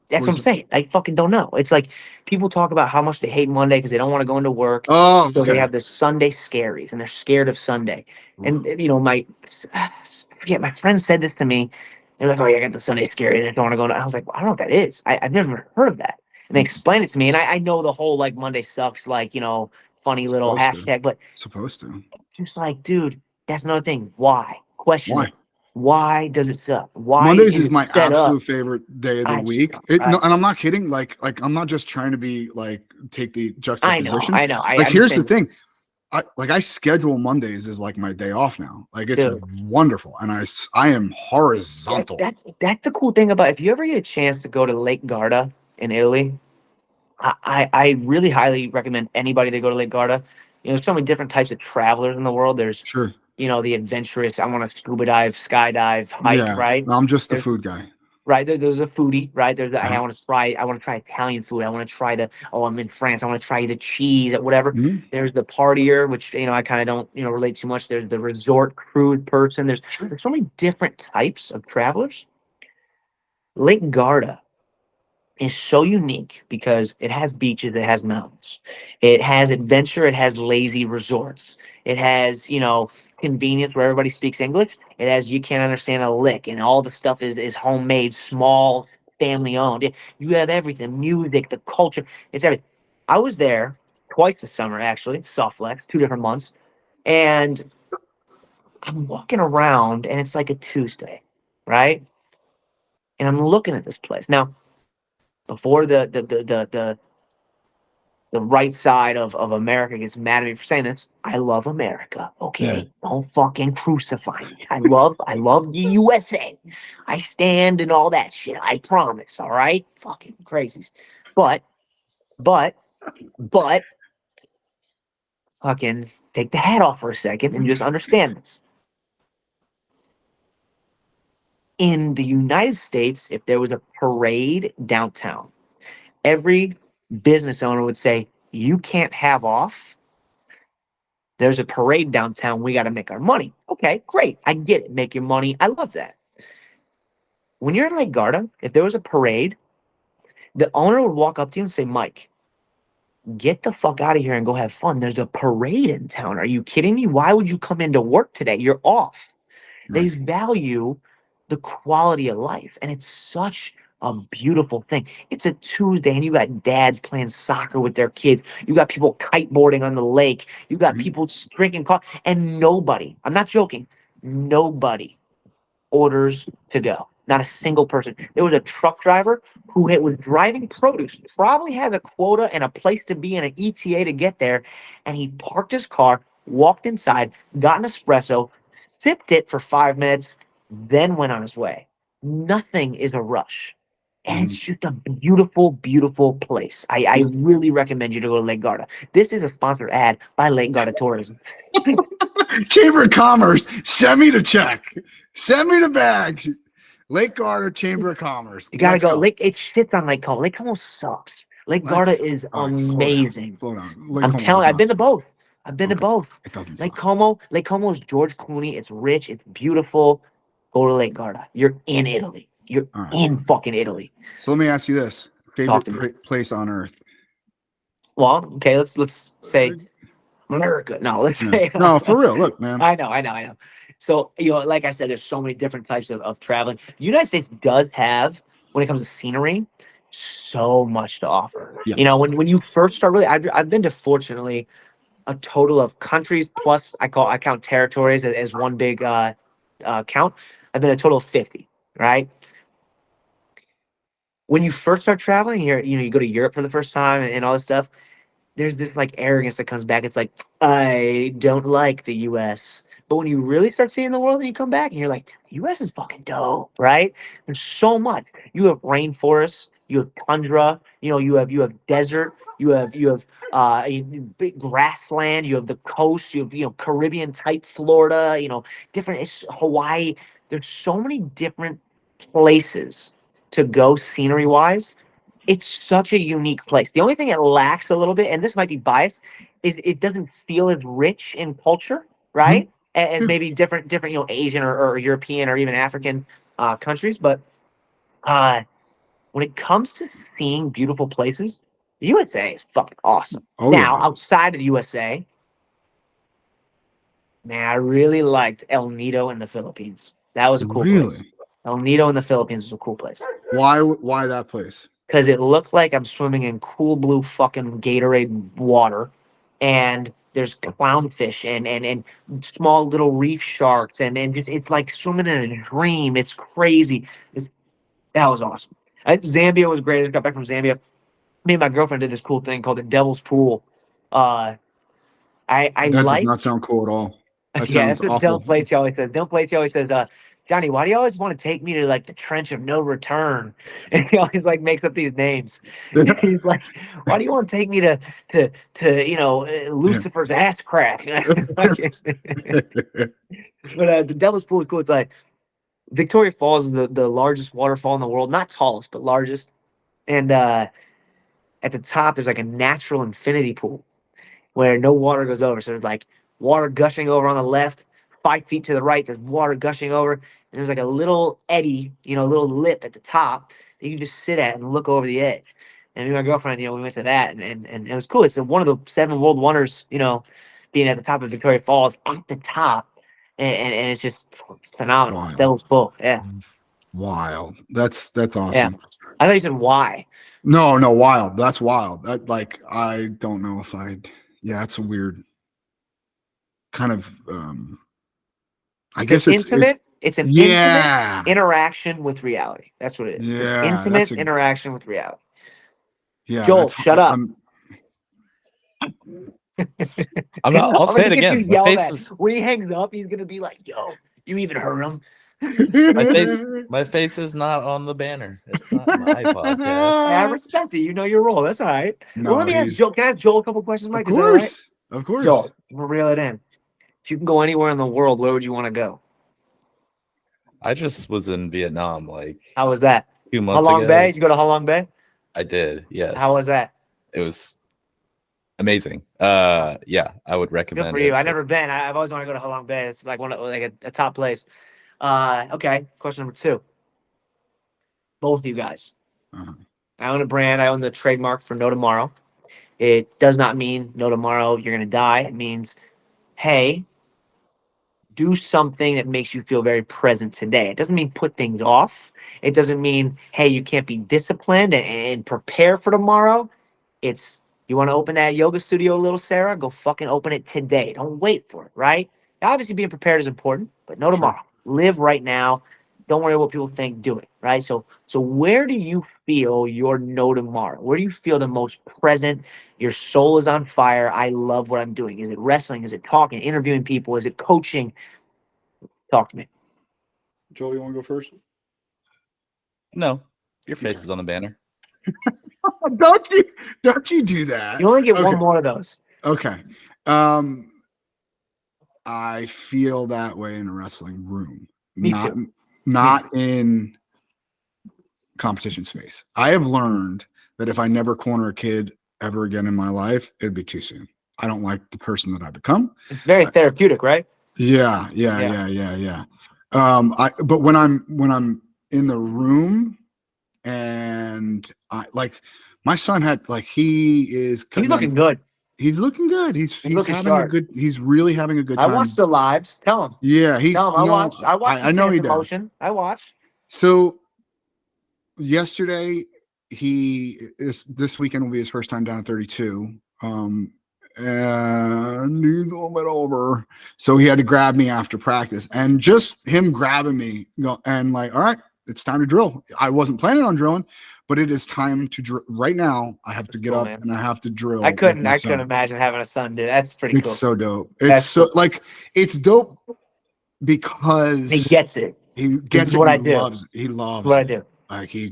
B: That's what I'm saying. I fucking don't know. It's like people talk about how much they hate Monday because they don't want to go into work. Oh, so they have the Sunday Scaries and they're scared of Sunday. And my friend said this to me. They're like, "Oh yeah, I got the Sunday Scaries. I don't want to go." I was like, well, I don't know what that is. I've never heard of that. And they explained it to me, and I know the whole like Monday sucks, like funny little hashtag, but
A: supposed to.
B: Just like, dude, that's another thing. Why? Question. Why? Why does it suck? Why
A: Mondays is my absolute favorite day of the week. And I'm not kidding. Like I'm not just trying to be like take the juxtaposition.
B: I know.
A: Here's the thing. I schedule Mondays as like my day off now. Like it's wonderful, and I am horizontal.
B: That's the cool thing about if you ever get a chance to go to Lake Garda in Italy. I really highly recommend anybody to go to Lake Garda. There's so many different types of travelers in the world. There's the adventurous, I want to scuba dive, skydive, hike, right?
A: I'm just the food guy.
B: Right. There's a foodie, right? There's I want to try Italian food. I want to try I'm in France. I want to try the cheese, whatever. Mm-hmm. There's the partier, which, I kind of don't, relate too much. There's the resort cruise person. There's so many different types of travelers. Lake Garda is so unique because it has beaches, it has mountains, it has adventure, it has lazy resorts, it has convenience where everybody speaks English, it has you can't understand a lick, and all the stuff is homemade, small, family owned. You have everything, music, the culture, it's everything. I was there twice this summer, actually, soft flex, 2 different months, and I'm walking around and it's like a Tuesday, right? And I'm looking at this place now. Before the right side of America gets mad at me for saying this, I love America. Okay, don't fucking crucify me. I love the USA. I stand and all that shit. I promise. All right, fucking crazies. But fucking take the hat off for a second and just understand this. In the United States, if there was a parade downtown, every business owner would say, you can't have off. There's a parade downtown. We got to make our money. Okay, great. I get it. Make your money. I love that. When you're in Lake Garda, if there was a parade, the owner would walk up to you and say, Mike, get the fuck out of here and go have fun. There's a parade in town. Are you kidding me? Why would you come into work today? You're off. Right. They value the quality of life. And it's such a beautiful thing. It's a Tuesday and you got dads playing soccer with their kids. You got people kiteboarding on the lake. You got people drinking coffee. And nobody, I'm not joking, nobody orders to go. Not a single person. There was a truck driver who was driving produce, probably had a quota and a place to be in an ETA to get there. And he parked his car, walked inside, got an espresso, sipped it for 5 minutes, then went on his way. Nothing is a rush. And it's just a beautiful, beautiful place. I really recommend you to go to Lake Garda. This is a sponsored ad by Lake Garda Tourism.
A: Chamber of Commerce, send me the check. Send me the bag. Lake Garda, Chamber of Commerce.
B: You gotta go. Lake, it shits on Lake Como. Lake Como sucks. Lake Garda is amazing.
A: Slow down.
B: I'm telling you, I've been to both. I've been to both.
A: It doesn't
B: Lake Como is George Clooney. It's rich. It's beautiful. Go to Lake Garda. You're in Italy. You're in fucking Italy.
A: So let me ask you this: favorite place on earth?
B: Well, okay, let's say America. No, let's say
A: no, for real. Look, man.
B: I know. So, like I said, there's so many different types of traveling. The United States does have, when it comes to scenery, so much to offer.
A: Yes.
B: When you first start, really, I've been to, fortunately, a total of countries plus I count territories as one big count. I've been a total of 50, right? When you first start traveling, you go to Europe for the first time and all this stuff, there's this like arrogance that comes back. It's like, I don't like the US. But when you really start seeing the world and you come back and you're like, the US is fucking dope, right? There's so much. You have rainforests, you have tundra, you have desert, you have big grassland, you have the coast, you have Caribbean type Florida, different Hawaii. There's so many different places to go scenery wise. It's such a unique place. The only thing it lacks a little bit, and this might be biased, is it doesn't feel as rich in culture, right? As maybe different Asian or European or even African countries. But when it comes to seeing beautiful places, the USA is fucking awesome. Outside of the USA, man, I really liked El Nido in the Philippines. That was a cool place. El Nido in the Philippines was a cool place.
A: Why that place?
B: Because it looked like I'm swimming in cool blue fucking Gatorade water, and there's clownfish and small little reef sharks, and just it's like swimming in a dream. It's crazy. That was awesome. Zambia was great. I got back from Zambia. Me and my girlfriend did this cool thing called the Devil's Pool. That
A: does not sound cool at all. That sounds
B: that's what
A: awful.
B: Dylan Plates always says. Dylan Plates always says, Johnny, why do you always want to take me to like the trench of no return? And he always like makes up these names. He's like, why do you want to take me to Lucifer's ass crack? But the Devil's Pool is cool. It's like Victoria Falls is the largest waterfall in the world, not tallest, but largest. And at the top, there's like a natural infinity pool where no water goes over. So there's like water gushing over on the left. 5 feet to the right, there's water gushing over, and there's like a little eddy, a little lip at the top that you can just sit at and look over the edge. And me and my girlfriend, we went to that, and it was cool. It's one of the 7 world wonders, being at the top of Victoria Falls at the top, and it's just phenomenal.
A: Wild.
B: That was full, yeah.
A: Wild. That's awesome.
B: Yeah. I thought you said why.
A: No, wild. That's wild. That I don't know if I'd. Yeah, it's a weird kind of. I guess it's intimate. It's an intimate interaction with reality. That's what it is. Yeah,
B: it's an intimate interaction with reality.
A: Yeah,
B: Joel, shut up.
C: I'll say it again.
B: When he hangs up, he's gonna be like, "Yo, you even heard him?"
C: My face is not on the banner. It's not my podcast.
B: I respect it. You know your role. That's all right.
A: No,
B: let me ask Joel. Can I ask Joel a couple questions, Mike?
A: Of course. Of course.
B: Joel, we'll reel it in. If you can go anywhere in the world, where would you want to go?
C: I just was in Vietnam
B: How was that?
C: 2 months
B: ago. Halong Bay? Did you go to Halong Bay?
C: I did, yes.
B: How was that?
C: It was amazing. Yeah, I would recommend it.
B: Good for you. I've never been. I've always wanted to go to Halong Bay. It's like a top place. Okay, question number 2. Both of you guys.
A: Uh-huh.
B: I own a brand. I own the trademark for No Tomorrow. It does not mean no tomorrow you're going to die. It means, hey, do something that makes you feel very present today. It doesn't mean put things off. It doesn't mean, hey, you can't be disciplined and prepare for tomorrow. It's, you want to open that yoga studio, little Sarah? Go fucking open it today. Don't wait for it, right? Obviously, being prepared is important, but no tomorrow. Sure. Live right now. Don't worry what people think. Do it, right? So where do you feel your no tomorrow? Where do you feel the most present? Your soul is on fire. I love what I'm doing. Is it wrestling? Is it talking, interviewing people? Is it coaching? Talk to me.
A: Joel, you want to go first?
C: No, your face is on the banner.
A: Don't you do that?
B: You only get one more of those.
A: Okay. I feel that way in a wrestling room.
B: Me too.
A: Not in competition space. I have learned that if I never corner a kid ever again in my life, it'd be too soon. I don't like the person that I become.
B: It's very therapeutic, right?
A: Yeah. But when I'm in the room and I like my son had like
B: He's looking good.
A: He's looking good. He's
B: looking
A: having
B: sharp.
A: a good. He's really having a good time.
B: I watched the lives. Tell him.
A: Yeah,
B: Tell him. I watched.
A: I know he does.
B: I watched.
A: So yesterday, this weekend will be his first time down at 32. And he's a little bit over. So he had to grab me after practice. And just him grabbing me and like, all right, it's time to drill. I wasn't planning on drilling, but it is time to drill. Right now, I have to get up and I have to drill.
B: I couldn't imagine having a son do that. That's pretty cool.
A: It's so dope. It's it's dope because
B: he gets it.
A: He gets it.
B: What I do.
A: He loves
B: what I do.
A: Like he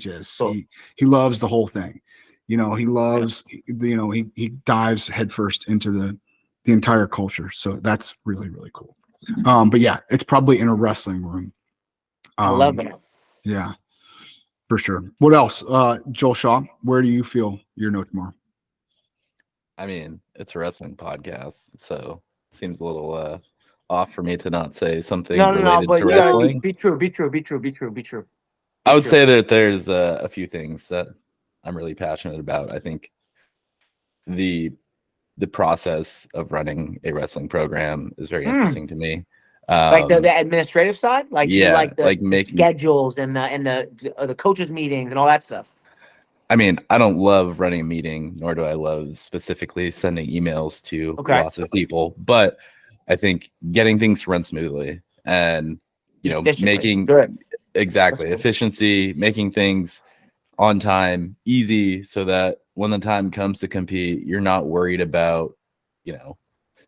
A: loves the whole thing. He loves, he dives headfirst into the entire culture. So that's really, really cool. But yeah, it's probably in a wrestling room.
B: I love it.
A: Yeah, for sure. What else? Joel Shaw, where do you feel your note tomorrow?
C: I mean, it's a wrestling podcast, so it seems a little off for me to not say something related to wrestling.
B: Be true.
C: I would say that there's a few things that I'm really passionate about. I think the process of running a wrestling program is very interesting to me.
B: Like the administrative side, like
C: the
B: schedules and the coaches meetings and all that stuff.
C: I mean, I don't love running a meeting, nor do I love specifically sending emails to lots of people. But I think getting things to run smoothly and making efficiency, making things on time, easy, so that when the time comes to compete, you're not worried about,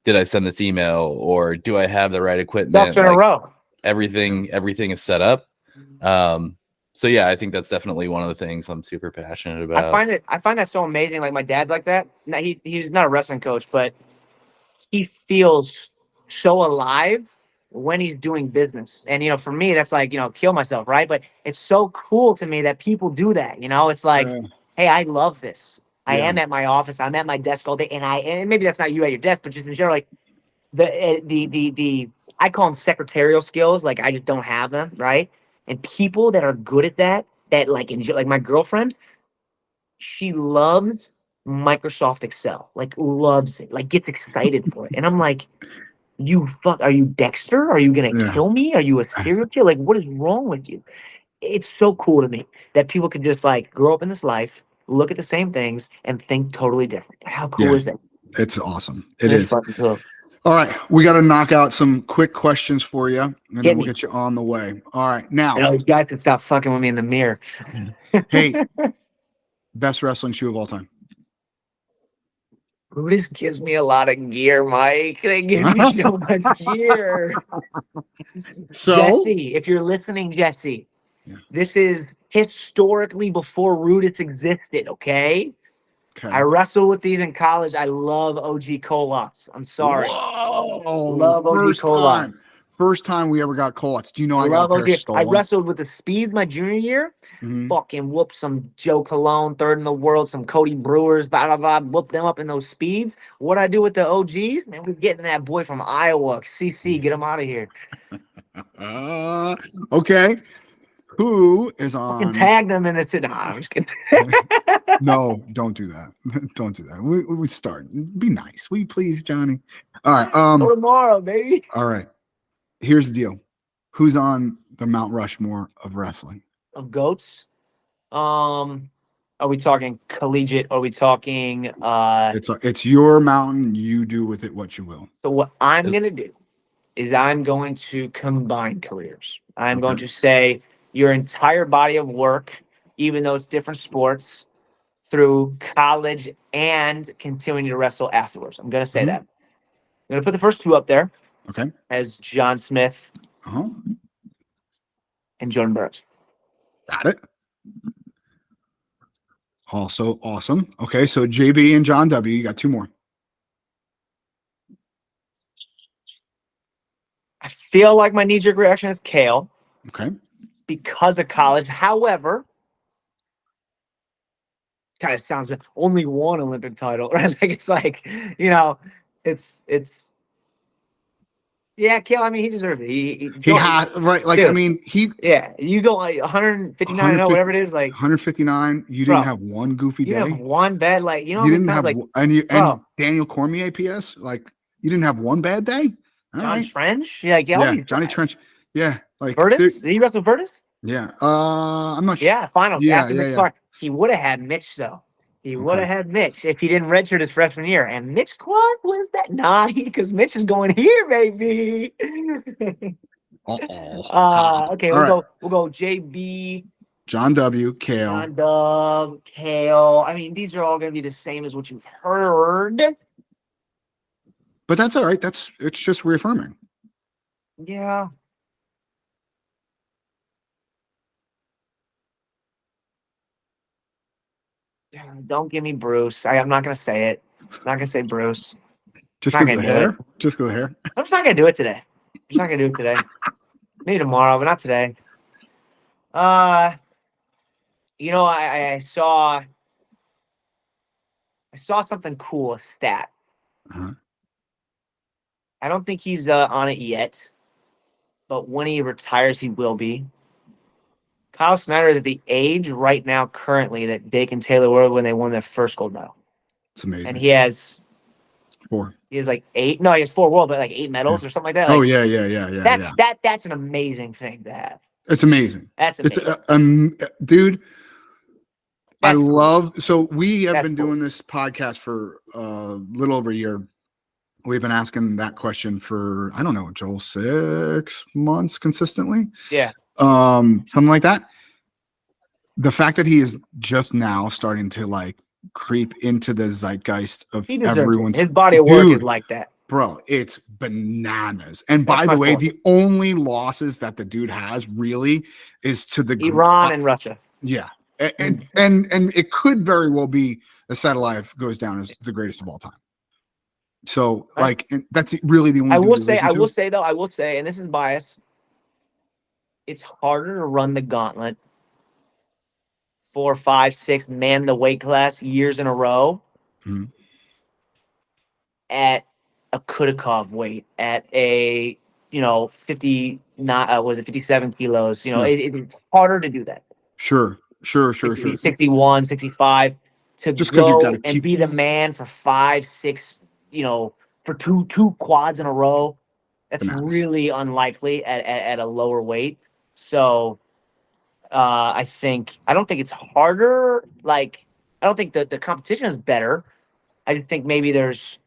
C: did I send this email or do I have the right equipment?
B: Ducks in a row.
C: Everything is set up. So yeah, I think that's definitely one of the things I'm super passionate about.
B: I find that so amazing. Like my dad, like that. Now, he's not a wrestling coach, but he feels so alive when he's doing business. And for me, that's like kill myself, right? But it's so cool to me that people do that. It's like, hey, I love this. I am at my office. I'm at my desk all day, and maybe that's not you at your desk, but just in general, like the I call them secretarial skills. Like I just don't have them, right? And people that are good at that like enjoy, like my girlfriend, she loves Microsoft Excel, like loves it, like gets excited for it. And I'm like, are you Dexter? Are you gonna kill me? Are you a serial killer? Like, what is wrong with you? It's so cool to me that people can just like grow up in this life, look at the same things, and think totally different. How cool is that?
A: It's awesome. It is.
B: Fucking cool.
A: All right, we got to knock out some quick questions for you, and then we'll get you on the way. All right, now.
B: These guys can stop fucking with me in the mirror.
A: Hey, best wrestling shoe of all time.
B: This gives me a lot of gear, Mike. They give me so much gear.
A: So,
B: Jesse, if you're listening, Jesse, this is historically before Rudis existed, okay? I wrestled with these in college. I love OG Colots. I'm sorry.
A: Whoa,
B: love OG Colots.
A: First time we ever got Colots. Do you know I got a pair stolen?
B: I wrestled with the Speeds my junior year. Fucking whooped some Joe Colon, third in the world, some Cody Brewers, blah, blah, blah. Whooped them up in those Speeds. What I do with the OGs? Man, we're getting that boy from Iowa. CC, get him out of here.
A: Okay. Who is on?
B: Fucking tag them in the I'm just kidding.
A: No, don't do that. Don't do that. We start. Be nice. Will you please, Johnny? All right.
B: Tomorrow, baby.
A: All right. Here's the deal. Who's on the Mount Rushmore of wrestling?
B: Of goats? Are we talking collegiate? Are we talking
A: It's your mountain. You do with it what you will.
B: So what I'm gonna do is I'm going to combine careers. I'm going to say your entire body of work, even though it's different sports, through college and continuing to wrestle afterwards. I'm going to say that. I'm going to put the first two up there.
A: Okay.
B: As John Smith and Jordan Burroughs.
A: Got it. Also awesome. Okay, so JB and John W. You got two more.
B: I feel like my knee-jerk reaction is Kale.
A: Okay.
B: Because of college. However, kind of sounds only one Olympic title, right? Like it's like, you know, it's yeah, Kale. I mean, he deserved it.
A: He had right, like
B: dude,
A: I mean,
B: you go like 159 or whatever it is, like
A: 159. You didn't have one goofy
B: you
A: day.
B: have one bad, like you know,
A: You didn't have
B: like
A: and Daniel Cormier, PS, like you didn't have one bad day.
B: John Trench, yeah,
A: Johnny Trench, yeah, like
B: Virtus. Did he wrestle Virtus?
A: Yeah, I'm not sure.
B: Yeah, finals.
A: Yeah,
B: after Mitch Clark. He would have had Mitch though. He would have had Mitch if he didn't redshirt his freshman year. And Mitch Clark was that? Nah, because Mitch is going here, baby. Okay, we'll go JB,
A: John W, Kale.
B: John W, Kale. I mean, these are all going to be the same as what you've heard.
A: But that's all right. It's just reaffirming.
B: Yeah. Don't give me Bruce. I'm not going to say it. I'm not going to say Bruce.
A: Just because of the hair? Just because of the hair?
B: I'm just not going to do it today. Maybe tomorrow, but not today. You know, I saw something cool, a stat.
A: Uh-huh.
B: I don't think he's on it yet, but when he retires, he will be. Kyle Snyder is at the age right now, currently, that Dake and Taylor were when they won their first gold medal.
A: It's amazing.
B: And he has
A: 4.
B: He has like 8. No, he has 4 world, but like 8 medals or something like that. Like,
A: yeah.
B: That's an amazing thing to have.
A: It's amazing.
B: That's amazing.
A: It's dude.
B: That's cool.
A: love. So we have been doing this podcast for a little over a year. We've been asking that question for, I don't know, Joel, 6 months consistently.
B: Yeah.
A: Something like that. The fact that he is just now starting to like creep into the zeitgeist of everyone's.
B: His body of work is like that.
A: Bro, it's bananas. And by the way, the only losses that the dude has really is to the
B: Iran and Russia.
A: Yeah. And it could very well be the Satellite goes down as the greatest of all time. So like that's really the only
B: I will say, and this is bias, it's harder to run the gauntlet 4, 5, 6, man the weight class years in a row at a Kudakov weight, at a 50, not was it 57 kilos? It's harder to do that.
A: Sure.
B: 61, 65 to just go and be the man for 5, 6, for two quads in a row. That's really unlikely at a lower weight. So I don't think it's harder. Like, I don't think that the competition is better. I just think maybe there's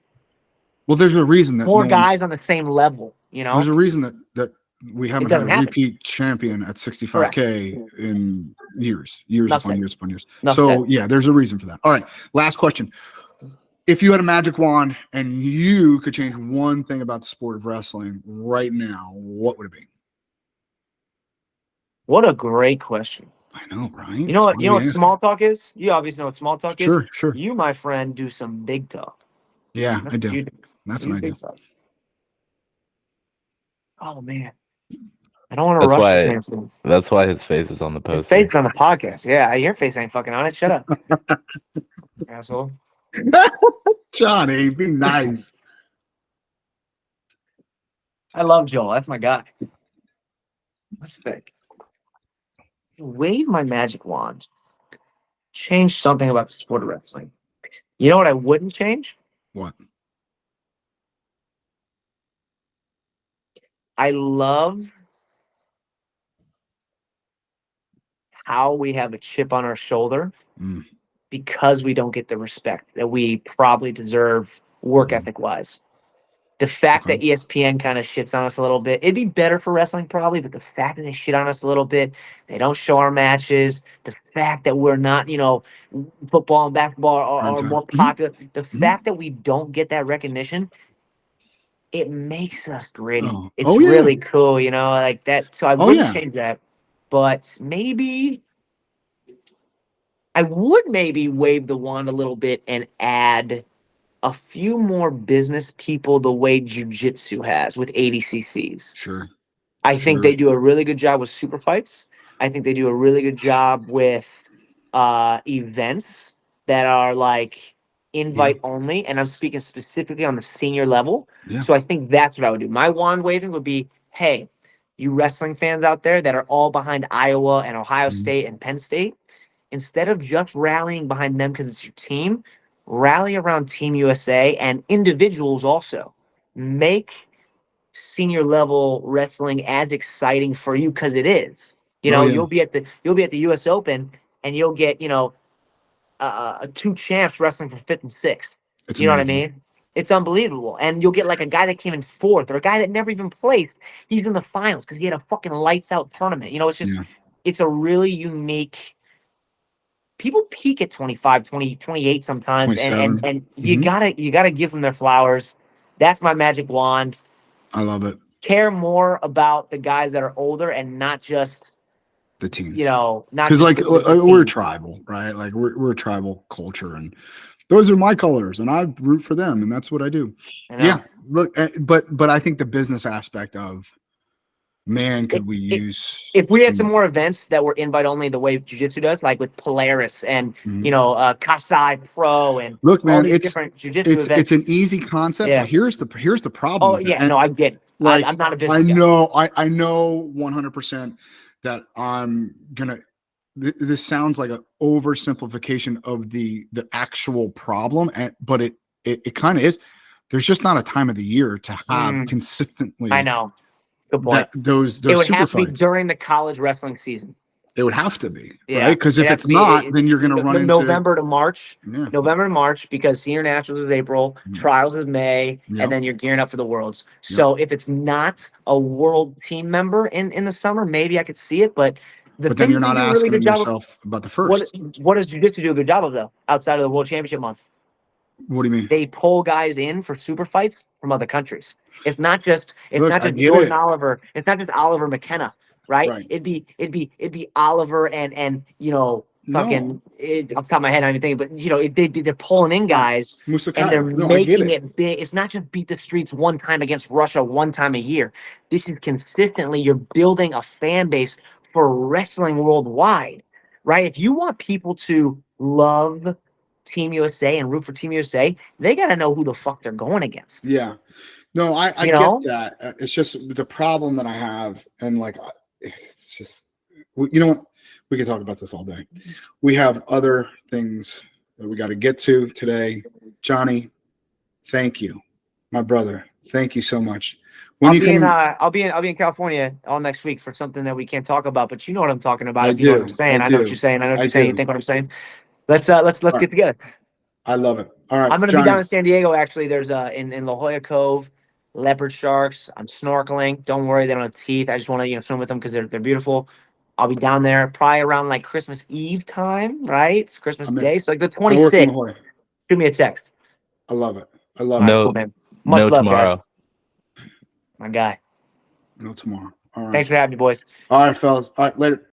A: a reason that
B: more guys on the same level.
A: There's a reason that we haven't had a repeat champion at 65K in years upon years. So yeah, there's a reason for that. All right, last question. If you had a magic wand and you could change one thing about the sport of wrestling right now, what would it be?
B: What a great question.
A: I know, right?
B: You know what small talk is? You obviously know what small talk is.
A: Sure.
B: You, my friend, do some big talk.
A: Yeah, I do. That's what I do.
B: Oh man. I don't want to rush the chance.
C: That's why his face is on the poster.
B: His face is on the podcast. Yeah, your face ain't fucking on it. Shut up. Asshole.
A: Johnny, be nice.
B: I love Joel. That's my guy. That's fake. Wave my magic wand. Change something about the sport of wrestling. You know what I wouldn't change?
A: What?
B: I love how we have a chip on our shoulder because we don't get the respect that we probably deserve work ethic wise. The fact that ESPN kind of shits on us a little bit, it'd be better for wrestling probably, but the fact that they shit on us a little bit, they don't show our matches, the fact that we're not, football and basketball are more popular, the fact that we don't get that recognition, it makes us gritty. It's really cool, like that. So I wouldn't change that, but I would wave the wand a little bit and add a few more business people the way jiu-jitsu has with ADCCs.
A: Sure.
B: I think they do a really good job with super fights. I think they do a really good job with events that are like invite only, and I'm speaking specifically on the senior level.
A: Yeah.
B: So I think that's what I would do. My wand waving would be, hey, you wrestling fans out there that are all behind Iowa and Ohio State and Penn State, instead of just rallying behind them because it's your team, rally around Team USA and individuals also. Make senior level wrestling as exciting for you because it is. You know, you'll be at the US Open and you'll get, you know, 2 champs wrestling for 5th and 6th.
A: It's
B: you know
A: amazing.
B: what I mean? It's unbelievable. And you'll get like a guy that came in 4th or a guy that never even placed. He's in the finals because he had a fucking lights out tournament. You know, it's just, it's a really unique. People peak at 25, 20, 28 sometimes. And you gotta give them their flowers. That's my magic wand.
A: I love it.
B: Care more about the guys that are older and not just
A: the teams.
B: You know, not
A: because like we're
B: teams.
A: tribal, right? Like we're a tribal culture, and those are my colors, and I root for them, and that's what I do. Yeah, look, but I think the business aspect of, man, could we use
B: if we had some more events that were invite only the way jiu-jitsu does, like with Polaris and you know Kasai Pro and
A: look, man,
B: all these
A: it's
B: different jiu-jitsu events.
A: It's an easy concept, but here's the problem.
B: Oh yeah, no, I get it.
A: Like
B: I'm not a business
A: I
B: guy.
A: know 100% that I'm gonna. This sounds like an oversimplification of the actual problem, but it kind of is. There's just not a time of the year to have consistently.
B: I know. Good point.
A: Those
B: it would
A: super
B: have to be
A: fights.
B: during the college wrestling season.
A: It would have to be, right? Because if it's not, then you're going to run into
B: November to March. Yeah. November to March, because Senior Nationals is April, Trials is May, and then you're gearing up for the Worlds. So if it's not a World team member in the summer, maybe I could see it, but
A: then you're not asking really yourself about the first.
B: What does Jiu-Jitsu do a good job of, though, outside of the World Championship month?
A: What do you mean?
B: They pull guys in for super fights from other countries. It's not just Jordan Oliver. It's not just Oliver McKenna, right? It'd be Oliver and you know fucking off the top of my head, I don't even think, but you know they're pulling in guys and they're making it big. It's not just beat the streets one time against Russia one time a year. This is consistently. You're building a fan base for wrestling worldwide, right? If you want people to love Team USA and root for Team USA, they got to know who the fuck they're going against.
A: Yeah. No, I get that. It's just the problem that I have. And like, it's just, you know what? We can talk about this all day. We have other things that we got to get to today. Johnny, thank you. My brother, thank you so much.
B: I'll be in California all next week for something that we can't talk about, but you know what I'm talking about. If you know what I'm saying. I know what you're saying. I know what you're saying. You think what I'm saying. Let's get together.
A: I love it. All right.
B: I'm going to be down in San Diego. Actually, there's in La Jolla Cove, leopard sharks. I'm snorkeling. Don't worry, they don't have teeth. I just want to swim with them because they're beautiful. I'll be down there probably around like Christmas Eve time, right? It's Christmas Day, so like the 26th. Shoot me a text.
A: I love it. I love it.
B: Cool, man. Much love,
C: tomorrow.
B: Guys. My guy.
A: No tomorrow. All right.
B: Thanks for having me, boys.
A: All right, fellas. All right, later.